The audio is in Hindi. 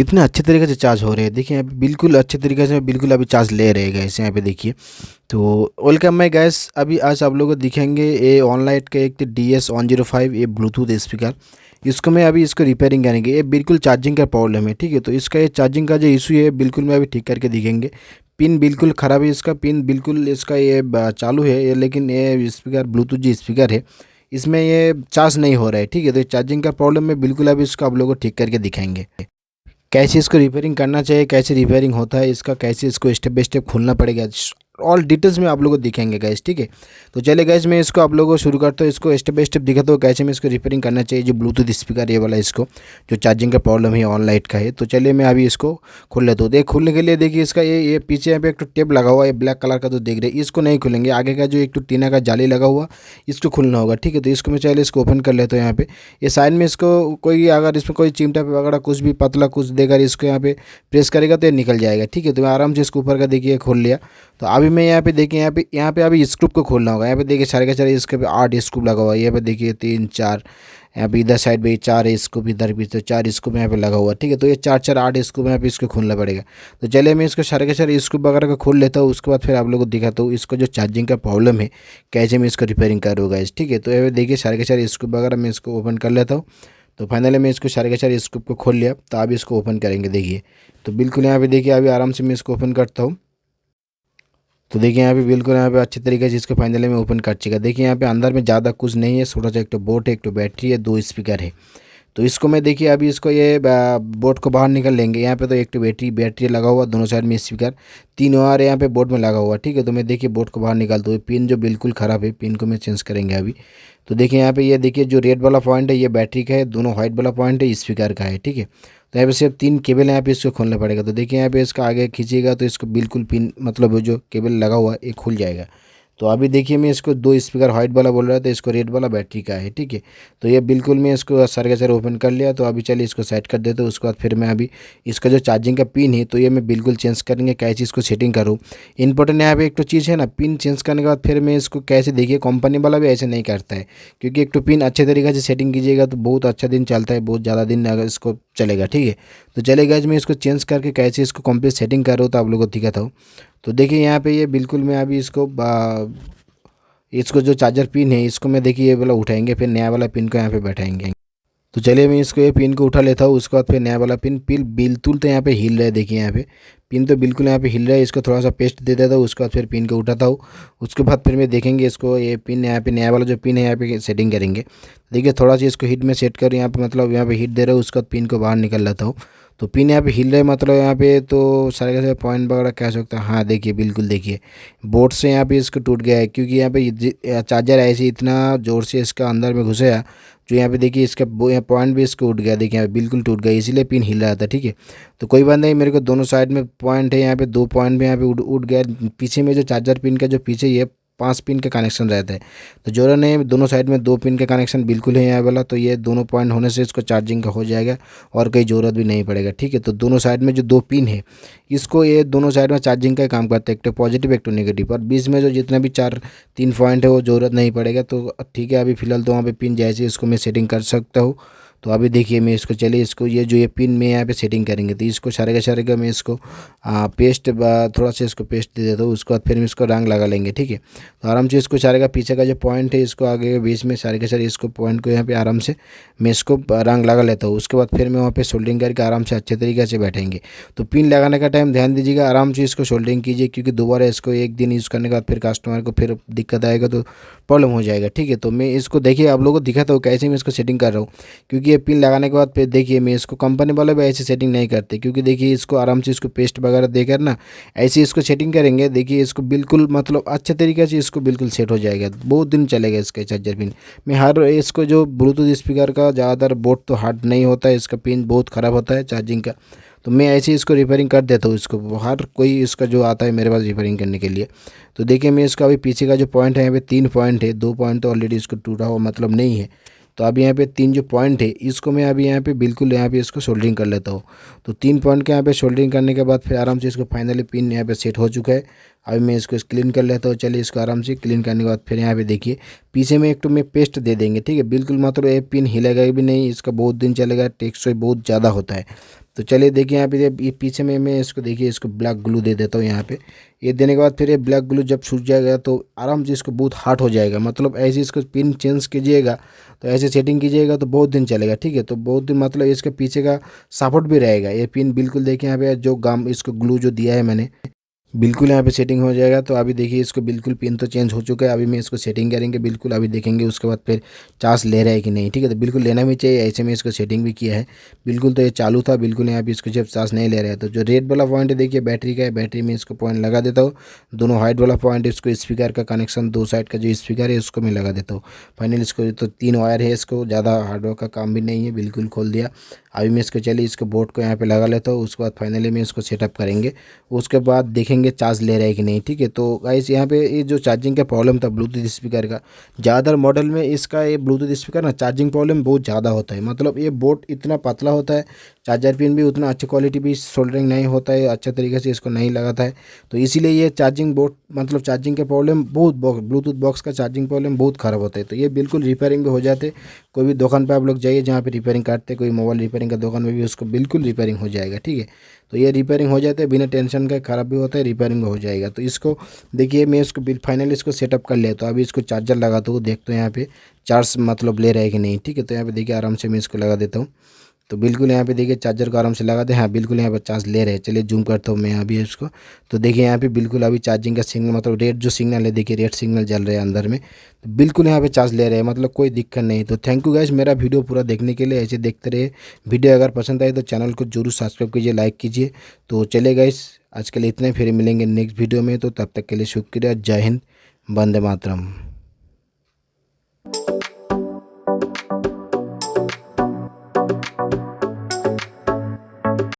कितने अच्छे तरीके से चार्ज हो रहे हैं। देखिए यहाँ पे बिल्कुल अच्छे तरीके से बिल्कुल अभी चार्ज ले रहे हैं गैस, यहाँ पे देखिए। तो वेलकम माय गैस, अभी आज आप लोगों को दिखेंगे ये ऑनलाइट का एक DS105 ये ब्लूटूथ स्पीकर। इसको मैं अभी इसको रिपेयरिंग करेंगे। ये बिल्कुल चार्जिंग का प्रॉब्लम है, ठीक है। तो इसका ये चार्जिंग का जो इशू है बिल्कुल मैं अभी ठीक करके दिखेंगे। पिन बिल्कुल ख़राब है, इसका पिन बिल्कुल इसका ये चालू है ये, लेकिन ये स्पीकर ब्लूटूथ जो स्पीकर है इसमें ये चार्ज नहीं हो रहा है, ठीक है। तो चार्जिंग का प्रॉब्लम में बिल्कुल अभी इसको आप लोगों को ठीक करके दिखाएंगे। कैसे इसको रिपेयरिंग करना चाहिए, कैसे रिपेयरिंग होता है इसका, कैसे इसको स्टेप बाय स्टेप खोलना पड़ेगा, ऑल डिटेल्स में आप लोगों को दिखेंगे गैस, ठीक है। तो चले गैस मैं इसको आप लोगों को शुरू करता हूँ, इसको स्टेप बाय स्टेप दिखाता हूँ कैसे मैं इसको रिपेयरिंग करना चाहिए। जो ब्लूटूथ स्पीकर ये वाला इसको जो चार्जिंग का प्रॉब्लम है ऑनलाइट का है। तो चलिए मैं अभी इसको खोल लेता हूँ। खोलने के लिए देखिए इसका ये पीछे यहाँ पे एक तो टेप लगा हुआ है ब्लैक कलर का, तो देख रहे हैं इसको नहीं खोलेंगे। आगे का जो एक तो टीना का जाली लगा हुआ इसको खोलना होगा, ठीक है। तो इसको मैं चलिए इसको ओपन कर लेता हूँ। यहाँ पे ये साइड में इसको कोई अगर इसमें कोई चिमटा वगैरह कुछ भी पतला कुछ देकर इसको यहाँ पे प्रेस करेगा तो ये निकल जाएगा, ठीक है। तो मैं आराम से इसको ऊपर का देखिए खोल लिया। तो अभी मैं यहाँ पे देखिए यहाँ पे अभी स्क्रूप को खोलना होगा। यहाँ पे देखिए सारे के सारे इसके पे 8 स्क्रूप लगा हुआ है। यहाँ पे देखिए 3 4, यहाँ पे इधर साइड पे 4 स्क्रूप, इधर भी तो 4 स्क्रूप यहाँ पे लगा हुआ है, ठीक है। तो ये 4 4 8 स्क्रूप यहाँ पे इसको खोलना पड़ेगा। तो चलिए मैं इसको सारे के सारे स्क्रूप वगैरह को खोल लेता हूँ। उसके बाद फिर आप लोगों को दिखाता हूँ इसको जो चार्जिंग का प्रॉब्लम है कैसे मैं इसको रिपेयरिंग करूँगा, ठीक है। तो यहाँ पे देखिए सारे के सारे स्क्रूप वगैरह मैं इसको ओपन कर लेता हूँ। तो फाइनली मैं इसको सारे के सारे स्क्रूप को खोल लिया। तो अभी इसको ओपन करेंगे देखिए। तो बिल्कुल यहाँ पे देखिए अभी आराम से मैं इसको ओपन करता हूँ। तो देखिए यहाँ पे बिल्कुल यहाँ पे अच्छे तरीके से इसको फाइनली में ओपन कर चुका। देखिए यहाँ पे अंदर में ज़्यादा कुछ नहीं है, छोटा सा एक तो बोर्ड है, एक तो बैटरी है, 2 स्पीकर है। तो इसको मैं देखिए अभी इसको ये बोर्ड को बाहर निकल लेंगे। यहाँ पे तो एक तो बैटरी लगा हुआ, दोनों साइड में स्पीकर, 3 और यहाँ पे बोर्ड में लगा हुआ, ठीक है। तो मैं देखिए बोर्ड को बाहर निकालता हूँ। पिन जो बिल्कुल ख़राब है, पिन को मैं चेंज करेंगे अभी। तो देखिए यहाँ पे ये देखिए जो रेड वाला पॉइंट है ये बैटरी का है, दोनों व्हाइट वाला पॉइंट है स्पीकर का है, ठीक है। तो यहाँ पे सिर्फ 3 केबल है, यहाँ पे इसको खोलना पड़ेगा। तो देखिए यहाँ पे इसका आगे खींचिएगा तो इसको बिल्कुल पिन मतलब जो केबल लगा हुआ है ये खुल जाएगा। तो अभी देखिए मैं इसको 2 स्पीकर व्हाइट वाला बोल रहा था, इसको रेड वाला बैटरी का है, ठीक है। तो ये बिल्कुल मैं इसको सर के सर ओपन कर लिया। तो अभी चलिए इसको सेट कर देते हैं। उसके बाद फिर मैं अभी इसका जो चार्जिंग का पिन है तो ये मैं बिल्कुल चेंज करेंगे, कैसे इसको सेटिंग करूँ। इंपॉर्टेंट यहाँ पे एक तो चीज़ है ना, पिन चेंज करने के बाद फिर मैं इसको कैसे देखिए कंपनी वाला भी ऐसे नहीं करता है। क्योंकि एक तो पिन अच्छे तरीके से सेटिंग कीजिएगा तो बहुत अच्छा दिन चलता है, बहुत ज़्यादा दिन अगर इसको चलेगा, ठीक है। तो चलेगा मैं इसको चेंज करके कैसे इसको कंप्लीट सेटिंग कर रहा हूँ तो आप लोगों को दिखाता हूँ। तो देखिए यहाँ पे ये बिल्कुल मैं अभी इसको जो चार्जर पिन है इसको मैं देखिए ये वाला उठाएंगे, फिर नया वाला पिन को यहाँ पे बैठाएंगे। तो चलिए मैं इसको ये पिन को उठा लेता हूँ। उसके बाद फिर नया वाला पिन बिल्कुल तो यहाँ पे हिल रहा है, देखिए यहाँ पे पिन तो बिल्कुल यहाँ पे हिल रहा है। इसको थोड़ा सा पेस्ट दे देता हूँ। उसके बाद फिर पिन को उठाता हूँ। उसके बाद फिर मैं देखेंगे इसको ये पिन यहाँ पे नया वाला जो पिन है यहाँ पे सेटिंग करेंगे। देखिए थोड़ा सा इसको हीट में सेट कर यहाँ पे मतलब यहाँ पे हीट दे रहा हूँ। उसके बाद पिन को बाहर निकल लेता हूँ। तो पिन यहाँ पे हिल रहा है मतलब यहाँ पे तो सारे का सारे पॉइंट वगैरह कह सकते हैं। हाँ देखिए बिल्कुल देखिए बोर्ड से यहाँ पे इसको टूट गया है, क्योंकि यहाँ पे चार्जर ऐसे इतना ज़ोर से इसका अंदर में घुसाया जो यहाँ पे देखिए इसका यहाँ पॉइंट भी इसको उठ गया। देखिए यहाँ पे बिल्कुल टूट गया, इसीलिए पिन हिल रहा था, ठीक है। तो कोई बात नहीं, मेरे को दोनों साइड में पॉइंट है, यहाँ पे 2 पॉइंट भी यहाँ पे उठ गया। पीछे में जो चार्जर पिन का जो पीछे ये 5 पिन का कनेक्शन रहता है, तो जरूरत नहीं, दोनों साइड में 2 पिन का कनेक्शन बिल्कुल है यहाँ वाला। तो ये दोनों पॉइंट होने से इसको चार्जिंग का हो जाएगा और कहीं ज़रूरत भी नहीं पड़ेगा, ठीक है। तो दोनों साइड में जो 2 पिन है इसको ये दोनों साइड में चार्जिंग का काम करता है, एक तो पॉजिटिव एक तो नेगेटिव। और बीच में जो जितना भी 3 पॉइंट है वो ज़रूरत नहीं पड़ेगा। तो ठीक है, अभी फ़िलहाल तो वहाँ पे पिन जैसे इसको मैं सेटिंग कर सकता हूँ। तो अभी देखिए मैं इसको चलिए इसको ये पिन में यहाँ पे सेटिंग करेंगे। तो इसको सारे का मैं इसको पेस्ट थोड़ा सा इसको पेस्ट दे देता हूँ। उसके बाद फिर मैं इसको रंग लगा लेंगे, ठीक है। तो आराम से इसको सारे का पीछे का जो पॉइंट है इसको आगे बीच में सारे के सारे इसको पॉइंट को यहाँ पे आराम से मैं इसको रंग लगा लेता हूँ। उसके बाद फिर मैं वहाँ पे सोल्डरिंग करके आराम से अच्छे तरीके से बैठेंगे। तो पिन लगाने का टाइम ध्यान दीजिएगा, आराम से इसको सोल्डरिंग कीजिए, क्योंकि दोबारा इसको एक दिन यूज़ करने के बाद फिर कस्टमर को फिर दिक्कत आएगा तो प्रॉब्लम हो जाएगा, ठीक है। तो मैं इसको देखिए आप लोगों को दिखाता हूँ कैसे मैं इसको सेटिंग कर रहा हूँ। क्योंकि ये पिन लगाने के बाद फिर देखिए मैं इसको कंपनी वाले भी ऐसे सेटिंग नहीं करते, क्योंकि देखिए इसको आराम से इसको पेस्ट वगैरह देकर ना ऐसे इसको सेटिंग करेंगे। देखिए इसको बिल्कुल मतलब अच्छे तरीके से इसको बिल्कुल सेट हो जाएगा, बहुत दिन चलेगा इसका चार्जर पिन। मैं हर इसको जो ब्लूटूथ स्पीकर का ज़्यादातर बोर्ड तो हार्ड नहीं होता है, इसका पिन बहुत ख़राब होता है चार्जिंग का। तो मैं ऐसे ही इसको रिपेयरिंग कर देता हूँ। इसको हर कोई इसका जो आता है मेरे पास रिपेयरिंग करने के लिए। तो देखिए मैं इसका अभी पीछे का जो पॉइंट है यहाँ पे 3 पॉइंट है, 2 पॉइंट तो ऑलरेडी इसको टूटा हुआ मतलब नहीं है। तो अभी यहाँ पे 3 जो पॉइंट है इसको मैं अभी यहाँ पे बिल्कुल यहाँ पे इसको सोल्डरिंग कर लेता हूँ। तो 3 पॉइंट के यहाँ पे सोल्डरिंग करने के बाद फिर आराम से इसको फाइनली पिन यहाँ पे सेट हो चुका है। अभी मैं इसको क्लीन कर लेता हूँ। चलिए इसको आराम से क्लीन करने के बाद फिर यहाँ पे देखिए पीछे में एक तो मैं पेस्ट दे देंगे, ठीक है। बिल्कुल मतलब ये पिन हिलेगा भी नहीं, इसका बहुत दिन चलेगा, टेक्सचर बहुत ज़्यादा होता है। तो चलिए देखिए यहाँ पे ये पीछे में मैं इसको देखिए इसको ब्लैक ग्लू दे देता हूँ यहाँ पे। ये देने के बाद फिर ये ब्लैक ग्लू जब सूख जाएगा तो आराम से इसको बहुत हार्ड हो जाएगा, मतलब ऐसे इसको पिन चेंज कीजिएगा तो ऐसे सेटिंग कीजिएगा तो बहुत दिन चलेगा, ठीक है। तो बहुत दिन मतलब इसके पीछे का सपोर्ट भी रहेगा। ये पिन बिल्कुल देखिए यहाँ पे जो गाम इसको ग्लू जो दिया है मैंने, बिल्कुल यहाँ पे सेटिंग हो जाएगा। तो अभी देखिए इसको बिल्कुल पिन तो चेंज हो चुका है। अभी मैं इसको सेटिंग करेंगे बिल्कुल, अभी देखेंगे उसके बाद फिर चार्ज ले रहा है कि नहीं, ठीक है। तो बिल्कुल लेना भी चाहिए, ऐसे में इसको सेटिंग भी किया है बिल्कुल। तो ये चालू था बिल्कुल, यहाँ पे इसको जब चार्ज नहीं ले रहा है तो जो रेड वाला पॉइंट है देखिए बैटरी का है, बैटरी में इसको पॉइंट लगा देता हूँ। दोनों हाइट वाला पॉइंट इसको स्पीकर का कनेक्शन, दो साइड का जो स्पीकर है उसको मैं लगा देता हूँ। फाइनली इसको तो 3 वायर है, इसको ज़्यादा हार्डवेयर का काम भी नहीं है, बिल्कुल खोल दिया। अभी मैं इसको चलिए इसको बोर्ड को यहाँ पे लगा लेता हूँ। उसके बाद फाइनली मैं इसको सेटअप करेंगे, उसके बाद देखेंगे चार्ज ले रहा है कि नहीं, ठीक है। तो गाइस यहाँ पे ये जो चार्जिंग का प्रॉब्लम था ब्लूटूथ स्पीकर का, ज़्यादातर मॉडल में इसका ये ब्लूटूथ स्पीकर ना चार्जिंग प्रॉब्लम बहुत ज़्यादा होता है। मतलब ये बोर्ड इतना पतला होता है, चार्जर पिन भी उतना अच्छी क्वालिटी भी सोल्डरिंग नहीं होता है, अच्छा तरीके से इसको नहीं लगाता है। तो इसीलिए ये चार्जिंग बोर्ड मतलब चार्जिंग का प्रॉब्लम बहुत, ब्लूटूथ बॉक्स का चार्जिंग प्रॉब्लम बहुत ख़राब होता है। तो ये बिल्कुल रिपेयरिंग भी हो जाते। कोई भी दुकान पे आप लोग जाइए जहाँ पे रिपेयरिंग करते, कोई मोबाइल रिपेयरिंग का दुकान में भी उसको बिल्कुल रिपेयरिंग हो जाएगा, ठीक है। तो ये रिपेयरिंग हो जाता है बिना टेंशन का, ख़राब भी होता है रिपेयरिंग हो जाएगा। तो इसको देखिए मैं इसको फाइनली इसको सेटअप कर लिया। तो अभी इसको चार्जर लगाता हूँ, देखते हैं यहाँ पे चार्ज मतलब ले रहा है कि नहीं, ठीक है। तो यहाँ पे देखिए आराम से मैं इसको लगा देता हूँ। तो बिल्कुल यहाँ पे देखिए चार्जर को आराम से लगा दे, हाँ बिल्कुल यहाँ पर चार्ज ले रहे हैं। चलिए जूम करता हूँ मैं अभी इसको। तो देखिए यहाँ पे बिल्कुल अभी चार्जिंग का सिग्नल मतलब रेड जो सिग्नल है देखिए रेड सिग्नल जल रहा है अंदर में। तो बिल्कुल यहाँ पे चार्ज ले रहे हैं, मतलब कोई दिक्कत नहीं। तो थैंक यू गाइस मेरा वीडियो पूरा देखने के लिए, ऐसे देखते रहे। वीडियो अगर पसंद आए तो चैनल को जरूर सब्सक्राइब कीजिए, लाइक कीजिए। तो चले गाइस आज के लिए इतना ही, फिर मिलेंगे नेक्स्ट वीडियो में। तो तब तक के लिए शुक्रिया, जय हिंद, वंदे मातरम।